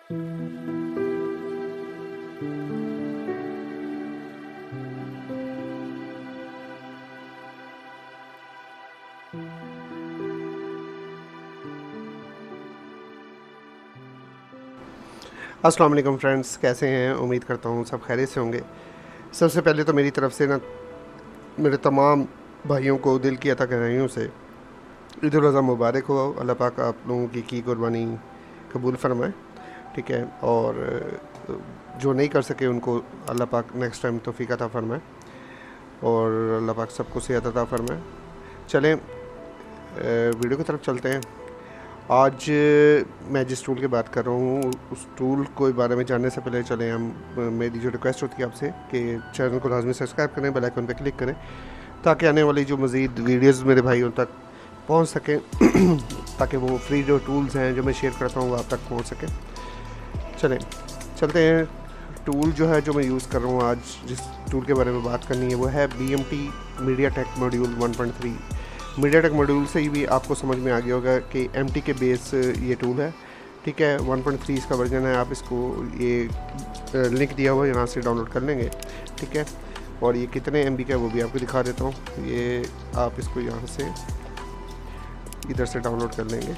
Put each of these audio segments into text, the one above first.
अस्सलाम वालेकुम फ्रेंड्स, कैसे हैं? उम्मीद करता हूँ सब खैरियत से होंगे। सबसे पहले तो मेरी तरफ़ से ना मेरे तमाम भाइयों को दिल की अता गहराइयों से ईद उल अज़हा मुबारक हो। अल्लाह पाक आप लोगों की कुर्बानी कबूल फ़रमाए, ठीक है। और जो नहीं कर सके उनको अल्लाह पाक नेक्स्ट टाइम तौफ़ीक अता फ़रमाए और अल्लाह पाक सबको सेहत अता फ़रमाए। चलें वीडियो की तरफ चलते हैं। आज मैं जिस टूल की बात कर रहा हूँ उस टूल के बारे में जानने से पहले चलें हम मेरी जो रिक्वेस्ट होती है आपसे कि चैनल को लाजमी सब्सक्राइब करें, बेल आइकन पर क्लिक करें ताकि आने वाली जो मज़ीद वीडियोस मेरे भाइयों तक पहुँच सकें ताकि वो फ्री जो टूल्स हैं जो मैं शेयर करता हूँ वो आप तक पहुँच सकें। चलें चलते हैं। टूल जो है जो मैं यूज़ कर रहा हूँ आज, जिस टूल के बारे में बात करनी है वो है BMT MediaTek module 1.3। MediaTek module से ही भी आपको समझ में आ गया होगा कि MT के बेस ये टूल है, ठीक है। 1.3 इसका वर्जन है। आप इसको ये लिंक दिया हुआ है, यहाँ से डाउनलोड कर लेंगे, ठीक है। और ये कितने MB का है वो भी आपको दिखा देता हूँ। ये आप इसको यहाँ से इधर से डाउनलोड कर लेंगे।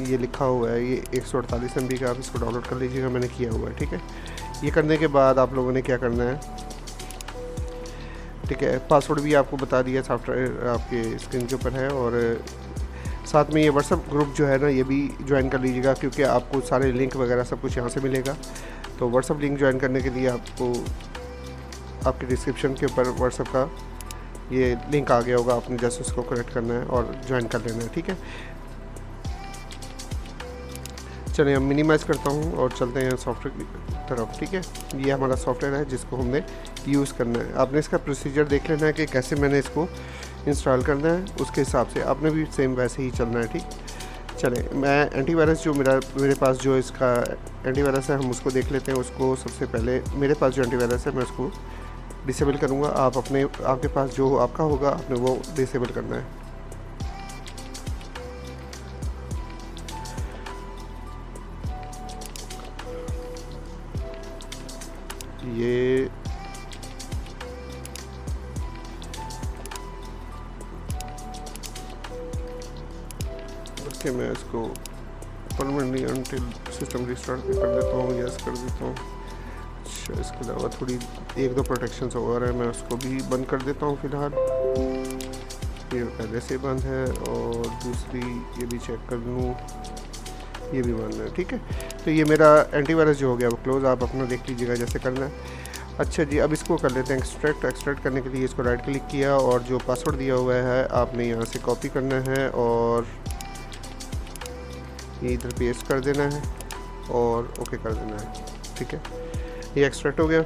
ये लिखा हुआ है ये 148 MB का, आप इसको डाउनलोड कर लीजिएगा, मैंने किया हुआ है, ठीक है। ये करने के बाद आप लोगों ने क्या करना है, ठीक है। पासवर्ड भी आपको बता दिया, सॉफ्टवेयर आपके स्क्रीन के ऊपर है। और साथ में ये व्हाट्सअप ग्रुप जो है ना ये भी ज्वाइन कर लीजिएगा क्योंकि आपको सारे लिंक वगैरह सब कुछ यहाँ से मिलेगा। तो व्हाट्सअप लिंक ज्वाइन करने के लिए आपको आपके डिस्क्रिप्शन के ऊपर व्हाट्सअप का ये लिंक आ गया होगा, आपने जस्ट उसको कनेक्ट करना है और ज्वाइन कर लेना है, ठीक है। चलिए हम मिनिमाइज़ करता हूँ और चलते हैं सॉफ्टवेयर की तरफ, ठीक है। ये हमारा सॉफ्टवेयर है जिसको हमने यूज़ करना है। आपने इसका प्रोसीजर देख लेना है कि कैसे मैंने इसको इंस्टॉल करना है, उसके हिसाब से आपने भी सेम वैसे ही चलना है, ठीक। चलें मैं एंटीवायरस जो मेरे पास जो इसका एंटीवायरस है हम उसको देख लेते हैं। उसको सबसे पहले मेरे पास जो एंटीवायरस है मैं उसको डिसेबल करूँगा। आप आपके पास जो आपका होगा आपने वो डिसेबल करना है। ये ओके, मैं इसको परमानेंटली अनटिल सिस्टम रिस्टार्ट कर देता हूँ, यस कर देता हूँ। अच्छा, इसके अलावा थोड़ी 1-2 प्रोटेक्शंस और है, मैं उसको भी बंद कर देता हूँ फ़िलहाल। ये पहले से बंद है और दूसरी ये भी चेक कर लूँ, ये भी बंद है, ठीक है। तो ये मेरा एंटीवायरस जो हो गया वो क्लोज़, आप अपना देख लीजिएगा जैसे करना है। अच्छा जी, अब इसको कर लेते हैं एक्सट्रैक्ट करने के लिए इसको राइट क्लिक किया और जो पासवर्ड दिया हुआ है आपने यहाँ से कॉपी करना है और ये इधर पेस्ट कर देना है और ओके कर देना है, ठीक है। ये एक्सट्रैक्ट हो गया।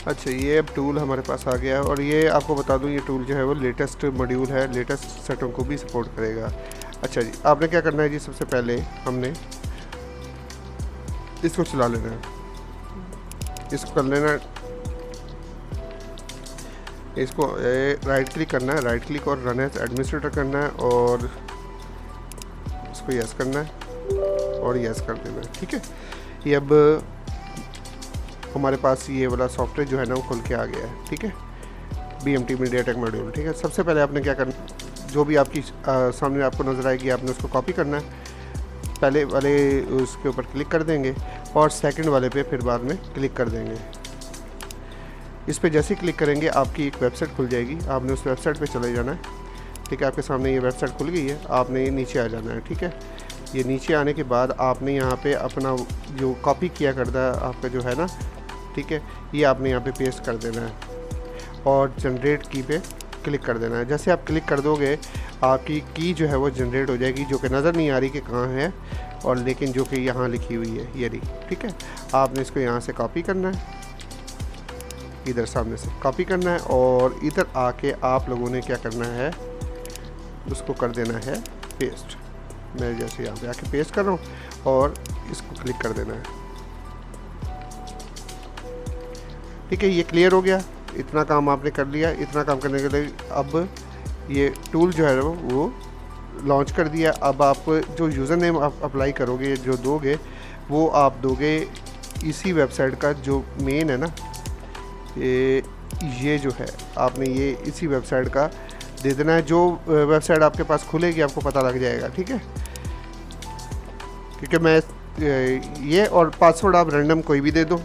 अच्छा, ये अब टूल हमारे पास आ गया और ये आपको बता दूं ये टूल जो है वो लेटेस्ट मॉड्यूल है, लेटेस्ट सेटों को भी सपोर्ट करेगा। अच्छा जी, आपने क्या करना है जी, सबसे पहले हमने इसको चला लेना है, इसको कर लेना है, इसको राइट क्लिक करना है, राइट क्लिक और रन एज एडमिनिस्ट्रेटर करना है और इसको यस करना है और यस कर देना है, ठीक है। ये अब हमारे पास ये वाला सॉफ्टवेयर जो है ना वो खुल के आ गया है, ठीक है। BMT मीडियाटेक मॉड्यूल, ठीक है। सबसे पहले आपने क्या करना, जो भी आपकी सामने आपको नज़र आएगी आपने उसको कॉपी करना है। पहले वाले उसके ऊपर क्लिक कर देंगे और सेकंड वाले पे फिर बाद में क्लिक कर देंगे। इस पे जैसे ही क्लिक करेंगे आपकी एक वेबसाइट खुल जाएगी, आपने उस वेबसाइट पे चले जाना है, ठीक है। आपके सामने ये वेबसाइट खुल गई है, आपने नीचे आ जाना है, ठीक है। ये नीचे आने के बाद आपने यहाँ पे अपना जो कॉपी किया करता है आपका जो है ना, ठीक है, ये आपने यहाँ पे पेस्ट कर देना है और जनरेट की पे क्लिक कर देना है। जैसे आप क्लिक कर दोगे आपकी की जो है वो जनरेट हो जाएगी, जो कि नज़र नहीं आ रही कि कहाँ है और लेकिन जो कि यहाँ लिखी हुई है ये रही, ठीक है। आपने इसको यहाँ से कॉपी करना है, इधर सामने से कॉपी करना है और इधर आके आप लोगों ने क्या करना है, उसको कर देना है पेस्ट। मैं जैसे यहाँ पे आके पेस्ट कर रहा हूँ और इसको क्लिक कर देना है, ठीक है। ये क्लियर हो गया, इतना काम आपने कर लिया। इतना काम करने के लिए अब ये टूल जो है वो लॉन्च कर दिया। अब आप जो यूज़र नेम आप अप्लाई करोगे, जो दोगे, वो आप दोगे इसी वेबसाइट का जो मेन है ना, ये जो है आपने ये इसी वेबसाइट का दे देना है। जो वेबसाइट आपके पास खुलेगी आपको पता लग जाएगा, ठीक है। क्योंकि मैं ये और पासवर्ड आप रैंडम कोई भी दे दो,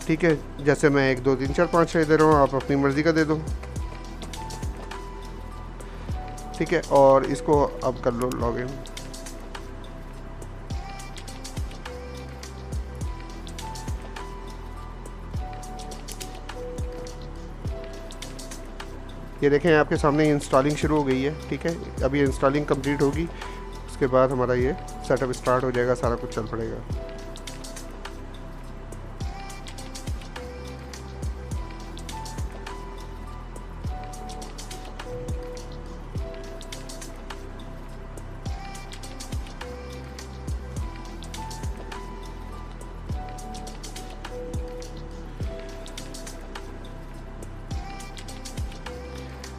ठीक है। जैसे मैं 1 2 3 4 5 6 दे रहा हूँ, आप अपनी मर्ज़ी का दे दो, ठीक है। और इसको अब कर लो लॉगिन। ये देखें आपके सामने इंस्टॉलिंग शुरू हो गई है, ठीक है। अभी इंस्टॉलिंग कंप्लीट होगी, उसके बाद हमारा ये सेटअप स्टार्ट हो जाएगा, सारा कुछ चल पड़ेगा।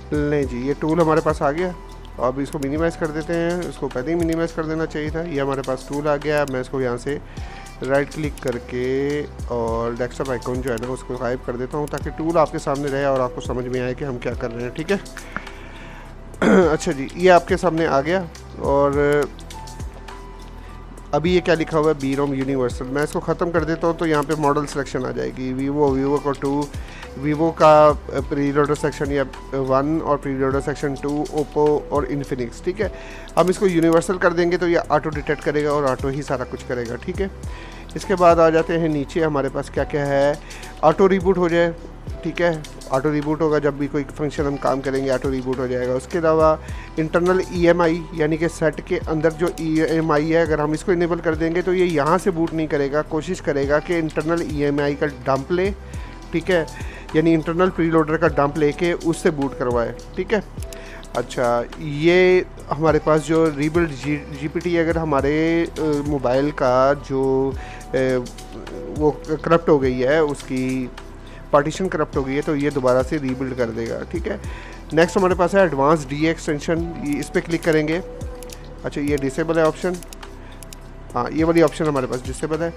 नहीं जी, ये टूल हमारे पास आ गया। अब इसको मिनिमाइज़ कर देते हैं, इसको पहले ही मिनिमाइज़ कर देना चाहिए था। ये हमारे पास टूल आ गया। मैं इसको यहाँ से राइट क्लिक करके और डेस्कटॉप आइकॉन जो है ना उसको गायब कर देता हूँ, ताकि टूल आपके सामने रहे और आपको समझ में आए कि हम क्या कर रहे हैं, ठीक है। अच्छा जी, ये आपके सामने आ गया। और अभी ये क्या लिखा हुआ है, बी रोम यूनिवर्सल। मैं इसको ख़त्म कर देता हूँ तो यहाँ पे मॉडल सिलेक्शन आ जाएगी। वीवो को 2, वीवो का प्री लोडर सेक्शन या 1 और प्री लोडर सेक्शन 2, ओप्पो और इन्फिनिक्स, ठीक है। हम इसको यूनिवर्सल कर देंगे तो ये ऑटो डिटेक्ट करेगा और ऑटो ही सारा कुछ करेगा, ठीक है। इसके बाद आ जाते हैं नीचे, हमारे पास क्या क्या है। ऑटो रिबूट हो जाए, ठीक है। ऑटो रिबूट होगा, जब भी कोई फंक्शन हम काम करेंगे ऑटो रिबूट हो जाएगा। उसके अलावा इंटरनल EMI यानी कि सेट के अंदर जो EMI है, अगर हम इसको इनेबल कर देंगे तो ये यहाँ से बूट नहीं करेगा, कोशिश करेगा कि इंटरनल EMI का डंप ले, ठीक है। यानी इंटरनल प्री लोडर का डंप लेके उससे बूट करवाए, ठीक है। अच्छा, ये हमारे पास जो रीबिल्ड GPT अगर हमारे मोबाइल का जो वो करप्ट हो गई है, उसकी पार्टीशन करप्ट हो गई है, तो ये दोबारा से रीबिल्ड कर देगा, ठीक है। नेक्स्ट हमारे पास है एडवांस DA एक्सटेंशन, इस पर क्लिक करेंगे। अच्छा, ये डिसेबल है ऑप्शन, हाँ ये वाली ऑप्शन हमारे पास डिसेबल है।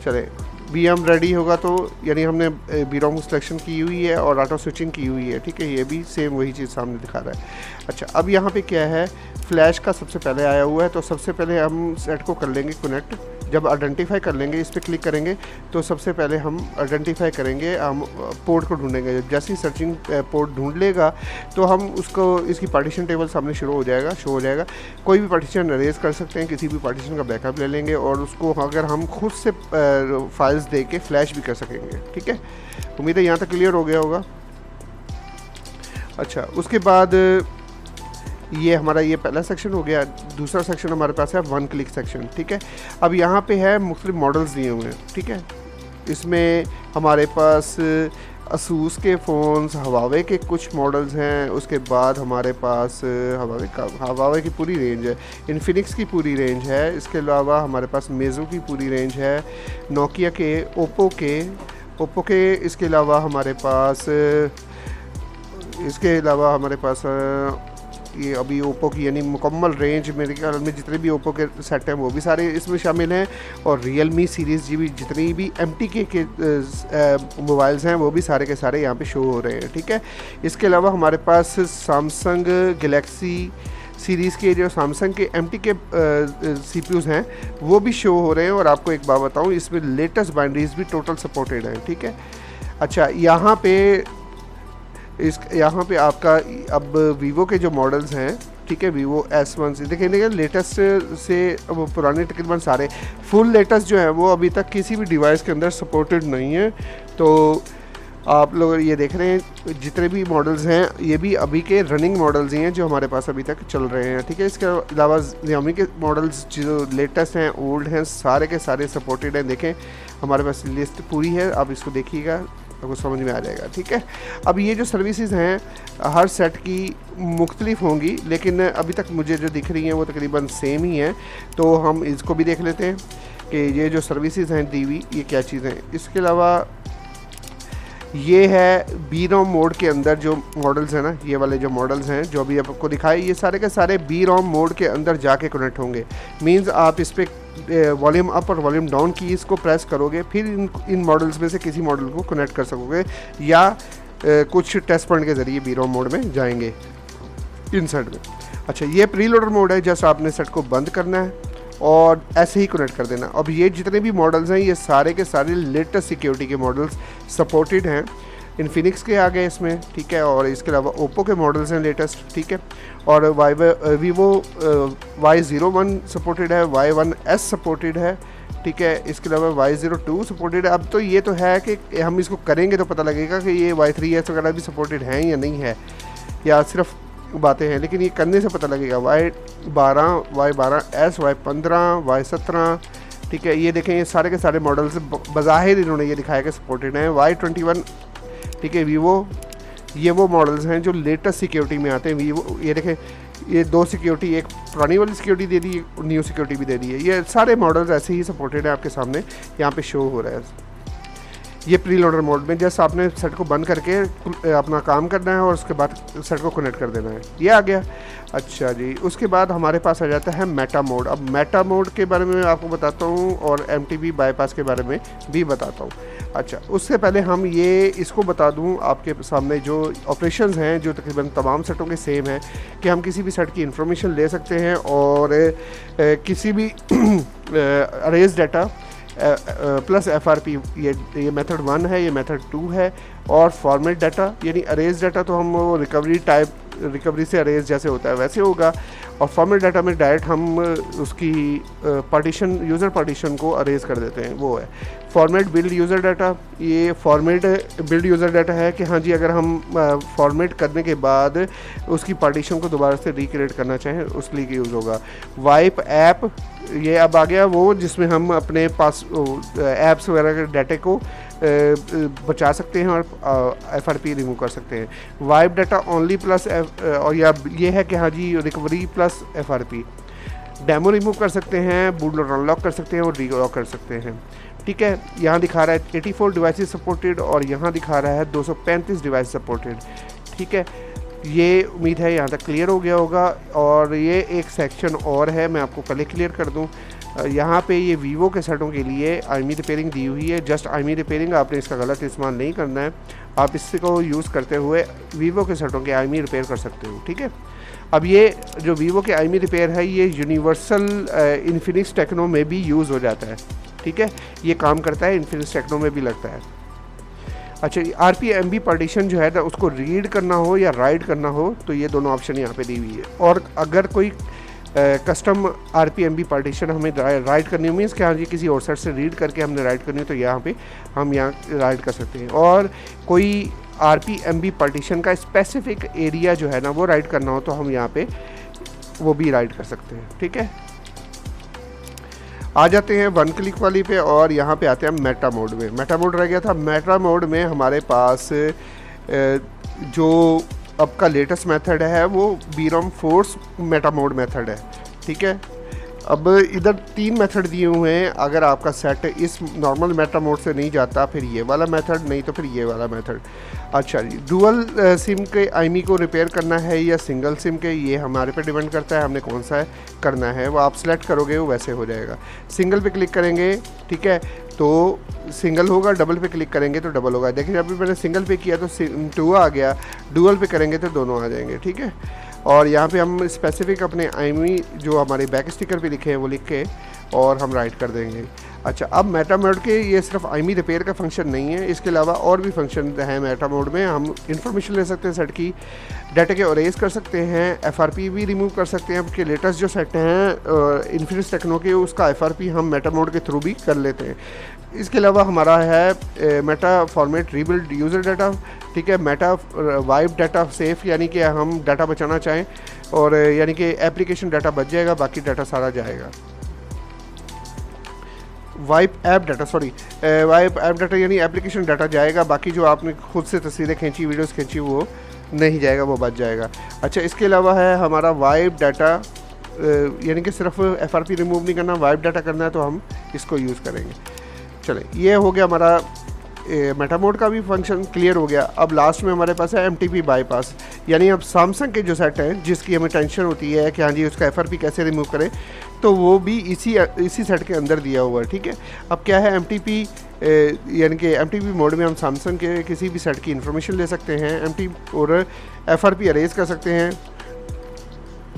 चले VM रेडी होगा तो यानी हमने BROM सिलेक्शन की हुई है और ऑटो स्विचिंग की हुई है, ठीक है। ये भी सेम वही चीज़ सामने दिखा रहा है। अच्छा, अब यहाँ पे क्या है, फ्लैश का सबसे पहले आया हुआ है, तो सबसे पहले हम सेट को कर लेंगे कनेक्ट। जब आइडेंटिफाई कर लेंगे, इस पर क्लिक करेंगे तो सबसे पहले हम आइडेंटिफाई करेंगे, हम पोर्ट को ढूंढेंगे। जैसे ही सर्चिंग पोर्ट ढूंढ लेगा तो हम उसको, इसकी पार्टीशन टेबल सामने शो हो जाएगा। कोई भी पार्टीशन अरेज कर सकते हैं, किसी भी पार्टीशन का बैकअप ले लेंगे और उसको अगर हम खुद से फाइल्स दे के फ्लैश भी कर सकेंगे, ठीक है। उम्मीद है यहाँ तक क्लियर हो गया होगा। अच्छा, उसके बाद ये हमारा ये पहला सेक्शन हो गया। दूसरा सेक्शन हमारे पास है 1 क्लिक सेक्शन, ठीक है। अब यहाँ पे है मुख्तलिफ मॉडल्स दिए हुए हैं, ठीक है। इसमें हमारे पास असूस के फ़ोन्स, हवावे के कुछ मॉडल्स हैं। उसके बाद हमारे पास हवावे की पूरी रेंज है, इन्फिनिक्स की पूरी रेंज है। इसके अलावा हमारे पास मेज़ो की पूरी रेंज है, नोकिया के, ओप्पो के। इसके अलावा हमारे पास ये अभी ओप्पो की यानी मुकम्मल रेंज मेरे ख्याल में जितने भी ओप्पो के सेट हैं वो भी सारे इसमें शामिल हैं। और रियलमी सीरीज़ भी जितनी भी MTK के मोबाइल्स हैं वो भी सारे के सारे यहाँ पे शो हो रहे हैं, ठीक है। इसके अलावा हमारे पास सैमसंग गैलेक्सी सीरीज़ के जो सैमसंग के MTK CPUs हैं वो भी शो हो रहे हैं। और आपको एक बात बताऊँ, इसमें लेटेस्ट बाइनरीज भी टोटल सपोर्टेड हैं, ठीक है। अच्छा, यहाँ पे आपका अब वीवो के जो मॉडल्स हैं, ठीक है, वीवो S1 से देखिए लेटेस्ट से अब पुराने तकरीबन सारे फुल लेटेस्ट जो है वो अभी तक किसी भी डिवाइस के अंदर सपोर्टेड नहीं है। तो आप लोग ये देख रहे हैं जितने भी मॉडल्स हैं ये भी अभी के रनिंग मॉडल्स ही हैं जो हमारे पास अभी तक चल रहे हैं, ठीक है। इसके अलावा Xiaomi के मॉडल्स जो लेटेस्ट हैं, ओल्ड हैं, सारे के सारे सपोर्टेड हैं। देखें हमारे पास लिस्ट पूरी है, आप इसको देखिएगा आपको समझ में आ जाएगा, ठीक है। अब ये जो सर्विसेज हैं हर सेट की मुख्तलिफ होंगी, लेकिन अभी तक मुझे जो दिख रही हैं वो तकरीबन सेम ही हैं। तो हम इसको भी देख लेते हैं कि ये जो सर्विसेज हैं दी हुई ये क्या चीज़ें हैं। इसके अलावा ये है बी रोम मोड के अंदर जो मॉडल्स हैं ना, ये वाले जो मॉडल्स हैं जो अभी आपको दिखाए, ये सारे के सारे बी रोम मोड के अंदर जाके कनेक्ट होंगे। मींस आप इस पर वॉल्यूम अप और वॉल्यूम डाउन की इसको प्रेस करोगे, फिर इन मॉडल्स में से किसी मॉडल को कनेक्ट कर सकोगे, या कुछ टेस्ट पॉइंट के ज़रिए बी रोम मोड में जाएंगे इन सेट में। अच्छा, ये प्री लोडर मोड है, जस्ट आपने सेट को बंद करना है और ऐसे ही कनेक्ट कर देना। अब ये जितने भी मॉडल्स हैं ये सारे के सारे लेटेस्ट सिक्योरिटी के मॉडल्स सपोर्टेड हैं। इन्फिनिक्स के आ गए इसमें, ठीक है, और इसके अलावा ओप्पो के मॉडल्स हैं लेटेस्ट, ठीक है, और वीवो Y01 सपोर्टेड है, Y1S सपोर्टेड है, ठीक है, इसके अलावा Y02 सपोर्टेड है। अब तो ये तो है कि हम इसको करेंगे तो पता लगेगा कि ये Y3S वगैरह भी सपोर्टेड हैं या नहीं है, या सिर्फ बातें हैं, लेकिन ये करने से पता लगेगा। Y12, Y12S, Y15, Y17, ठीक है, ये देखें, ये सारे के सारे मॉडल्स बज़ाहिर इन्होंने ये दिखाया कि सपोर्टेड हैं। Y21, ठीक है, वीवो, ये वो मॉडल्स हैं जो लेटेस्ट सिक्योरिटी में आते हैं। वीवो, ये देखें, ये 2 सिक्योरिटी, एक पुरानी वाली सिक्योरिटी दे दी है, न्यू सिक्योरिटी भी दे दी है। ये सारे मॉडल्स ऐसे ही सपोर्टेड हैं, आपके सामने यहाँ पे शो हो रहा है। ये प्री लोडर मोड में जस्ट आपने सेट को बंद करके अपना काम करना है और उसके बाद सेट को कनेक्ट कर देना है। ये आ गया। अच्छा जी, उसके बाद हमारे पास आ जाता है मेटा मोड। अब मेटा मोड के बारे में आपको बताता हूँ और MTB बाईपास के बारे में भी बताता हूँ। अच्छा, उससे पहले हम ये इसको बता दूँ आपके सामने, जो ऑपरेशंस हैं जो तकरीबन तमाम सेटों के सेम हैं, कि हम किसी भी सेट की इंफॉर्मेशन ले सकते हैं और किसी भी अरेज डाटा प्लस FRP, ये मेथड 1 है, ये मेथड 2 है, और फॉर्मेट डाटा यानी अरेज डाटा तो हम वो रिकवरी से अरेज जैसे होता है वैसे होगा, और फॉर्मेट डाटा में डायरेक्ट हम उसकी पार्टीशन, यूज़र पार्टीशन को अरेज कर देते हैं, वो है फॉर्मेट बिल्ड यूज़र डाटा। ये फॉर्मेट बिल्ड यूज़र डाटा है कि हाँ जी, अगर हम फॉर्मेट करने के बाद उसकी पार्टीशन को दोबारा से रिक्रिएट करना चाहें उसके लिए यूज़ होगा। वाइप ऐप, ये अब आ गया वो जिसमें हम अपने पास ऐप्स वगैरह के डाटा को बचा सकते हैं और FRP रिमूव कर सकते हैं। वाइप डाटा ओनली प्लस और या ये है कि हाँ जी, recovery plus FRP। Demo remove कर सकते हैं, बूट लोडर अनलॉक कर सकते हैं और रीलॉक कर सकते हैं, ठीक है। यहाँ दिखा रहा है 84 डिवाइसेस सपोर्टेड और यहाँ दिखा रहा है 235 डिवाइस सपोर्टेड, ठीक है। ये उम्मीद है यहाँ तक क्लियर हो गया होगा। और ये एक सेक्शन और है, मैं आपको पहले क्लियर कर दूँ। यहाँ पे ये वीवो के सेटों के लिए IMEI रिपेयरिंग दी हुई है। जस्ट IMEI रिपेयरिंग, आपने इसका गलत इस्तेमाल नहीं करना है। आप इसको यूज़ करते हुए वीवो के सेटों के IMEI रिपेयर कर सकते हो, ठीक है। अब ये जो वीवो के IMEI रिपेयर है ये यूनिवर्सल इन्फिनिक्स टेक्नो में भी यूज़ हो जाता है, ठीक है। ये काम करता है, इन्फिनिक्स टेक्नो में भी लगता है। अच्छा, RPMB पार्टीशन जो है ना, उसको रीड करना हो या राइट करना हो तो ये दोनों ऑप्शन यहाँ पे दी हुई है। और अगर कोई कस्टम RPMB पार्टीशन हमें राइट करनी हो, मीन्स कि हाँ जी किसी और साइड से रीड करके हमने राइट करनी हो, तो यहाँ पे हम यहाँ राइट कर सकते हैं। और कोई RPMB पार्टीशन का स्पेसिफिक एरिया जो है ना वो राइट करना हो तो हम यहाँ पे वो भी राइट कर सकते हैं, ठीक है। आ जाते हैं 1 क्लिक वाली पे और यहाँ पे आते हैं मेटा मोड में। मेटा मोड रह गया था। मेटा मोड में हमारे पास जो अब का लेटेस्ट मेथड है वो BROM force Meta mode method है, ठीक है। अब इधर 3 मेथड दिए हुए हैं। अगर आपका सेट इस नॉर्मल मेटा मोड से नहीं जाता फिर ये वाला मेथड, नहीं तो फिर ये वाला मेथड। अच्छा जी, डुअल सिम के IMEI को रिपेयर करना है या सिंगल सिम के, ये हमारे पे डिपेंड करता है हमने कौन सा करना है। वो आप सेलेक्ट करोगे वो वैसे हो जाएगा। सिंगल पे क्लिक करेंगे, ठीक है, तो सिंगल होगा, डबल पे क्लिक करेंगे तो डबल होगा। देखिए अभी मैंने सिंगल पे किया तो 2 आ गया, डुअल पे करेंगे तो दोनों आ जाएंगे, ठीक है। और यहाँ पे हम स्पेसिफिक अपने IMEI जो हमारे बैक स्टिकर पे लिखे हैं वो लिख के और हम राइट कर देंगे। अच्छा, अब मेटा मोड के ये सिर्फ IMEI रिपेयर का फंक्शन नहीं है, इसके अलावा और भी फंक्शन हैं मेटा मोड में। हम इंफॉर्मेशन ले सकते हैं सेट की, डाटा के ओरेज कर सकते हैं, FRP भी रिमूव कर सकते हैं। आपके लेटेस्ट जो सेट हैं इन्फिनिक्स टेक्नो के, उसका FRP हम मेटा मोड के थ्रू भी कर लेते हैं। इसके अलावा हमारा है Meta format rebuild user data, ठीक है। मेटा वाइप डाटा सेफ, यानी कि हम डाटा बचाना चाहें और यानी कि एप्लीकेशन डाटा बच जाएगा, बाकी डाटा सारा जाएगा। Wipe app data, wipe app data यानी एप्लीकेशन डाटा जाएगा, बाकी जो आपने खुद से तस्वीरें खींची, वीडियोस खींची, वो नहीं जाएगा, वो बच जाएगा। अच्छा, इसके अलावा है हमारा वाइप डाटा, यानी कि सिर्फ FRP रिमूव नहीं करना, वाइप डाटा करना है तो हम इसको यूज़ करेंगे। चले, ये हो गया हमारा मेटा मोड का भी फंक्शन क्लियर हो गया। अब लास्ट में हमारे पास है MTP बाईपास, यानी अब सैमसंग के जो सेट हैं जिसकी हमें टेंशन होती है कि हाँ जी उसका FRP कैसे रिमूव करें, तो वो भी इसी सेट के अंदर दिया हुआ है। ठीक है, अब क्या है MTP यानी कि MTP मोड में हम सैमसंग के किसी भी सेट की इन्फॉर्मेशन ले सकते हैं, MTP और FRP अरेज कर सकते हैं।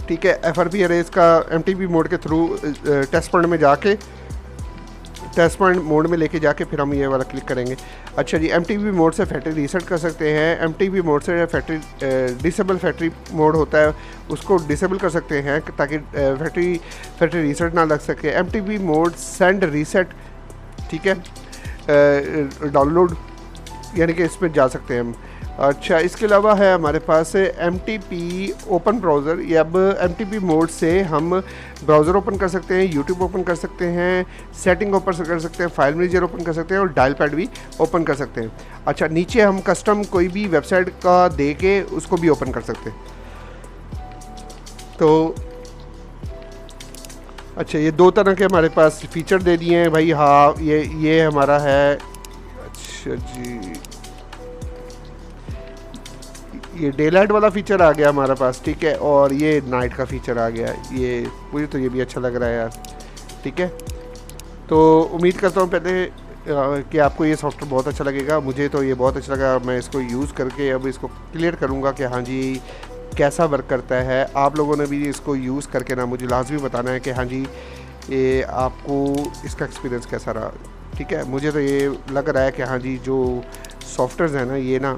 ठीक है, FRP अरेज का MTP मोड के थ्रू टेस्ट पॉइंट में जाके टेस्ट पॉइंट मोड में लेके जाके फिर हम ये वाला क्लिक करेंगे। अच्छा जी, MTP मोड से फैक्ट्री रीसेट कर सकते हैं। MTP मोड से फैक्ट्री डिसेबल फैक्ट्री मोड होता है उसको डिसेबल कर सकते हैं ताकि फैक्ट्री रीसेट ना लग सके। MTP मोड सेंड रीसेट, ठीक है, डाउनलोड यानी कि इस पर जा सकते हैं हम। अच्छा, इसके अलावा है हमारे पास MTP ओपन ब्राउज़र। ये अब MTP मोड से हम ब्राउज़र ओपन कर सकते हैं, यूट्यूब ओपन कर सकते हैं, सेटिंग ओपन कर सकते हैं, फाइल मैनेजर ओपन कर सकते हैं और डायल पैड भी ओपन कर सकते हैं। अच्छा, नीचे हम कस्टम कोई भी वेबसाइट का दे के उसको भी ओपन कर सकते हैं। तो अच्छा, ये 2 तरह के हमारे पास फीचर दे दिए हैं भाई। हाँ, ये हमारा है। अच्छा जी, ये डे लाइट वाला फीचर आ गया हमारे पास, ठीक है, और ये नाइट का फीचर आ गया। ये मुझे तो ये भी अच्छा लग रहा है यार। ठीक है, तो उम्मीद करता हूँ पहले कि आपको ये सॉफ्टवेयर बहुत अच्छा लगेगा। मुझे तो ये बहुत अच्छा लगा। मैं इसको यूज़ करके अब इसको क्लियर करूँगा कि हाँ जी कैसा वर्क करता है। आप लोगों ने भी इसको यूज़ करके ना मुझे लाजमी बताना है कि हाँ जी ये आपको इसका एक्सपीरियंस कैसा रहा। ठीक है, मुझे तो ये लग रहा है कि हाँ जी जो सॉफ्टवेयर है ना ये ना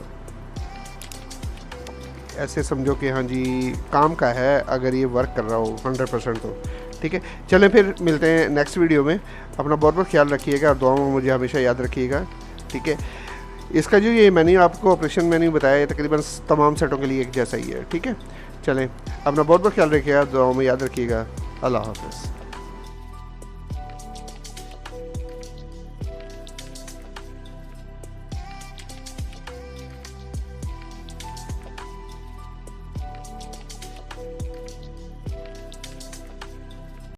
ऐसे समझो कि हाँ जी काम का है अगर ये वर्क कर रहा हो 100% तो। ठीक है, चलें फिर मिलते हैं नेक्स्ट वीडियो में। अपना बहुत बहुत ख्याल रखिएगा और दुआओं में मुझे हमेशा याद रखिएगा। ठीक है, इसका जो ये मेन्यू आपको ऑपरेशन मेन्यू बताया है तकरीबन तमाम सेटों के लिए एक जैसा ही है। ठीक है, चलें, अपना बहुत बहुत ख्याल रखिएगा, दुआओं में याद रखिएगा। अल्लाह हाफ़िज़।